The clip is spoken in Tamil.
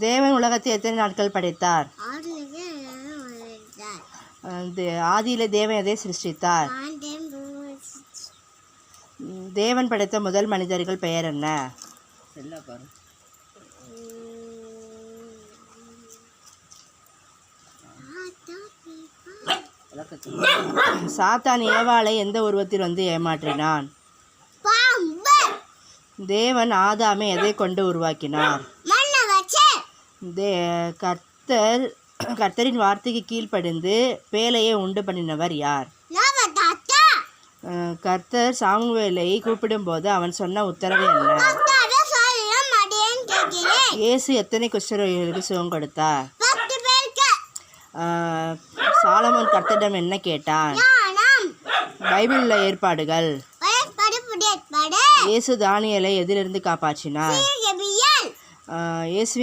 தேவன் உலகத்தை எத்தனை நாட்கள் படைத்தார்? ஆதியிலே தேவன் எதை சிருஷ்டித்தார்? தேவன் படைத்த முதல் மனிதர்கள் பெயர் என்ன? சாத்தான் ஏவாளை எந்த உருவத்தில் வந்து ஏமாற்றினான்? தேவன் ஆதாமை எதை கொண்டு உருவாக்கினார்? கர்த்தரின் வார்த்தைக்கு கீழ்ப்படிந்து பேழையை உண்டு பண்ணினவர் யார்? கர்த்தர் சாமுவேலை கூப்பிடும்போது அவன் சொன்ன உத்தரவு என்ன? இயேசு எத்தனை குஷ்டரோகிகளுக்கு சுகம் கொடுத்தார்? சாலமோன் கர்த்தரிடம் என்ன கேட்டான்? பைபிள் உள்ள ஏற்பாடுகள். இயேசு தானியேலை எதிலிருந்து காப்பாற்றினார்? இயேசுவின்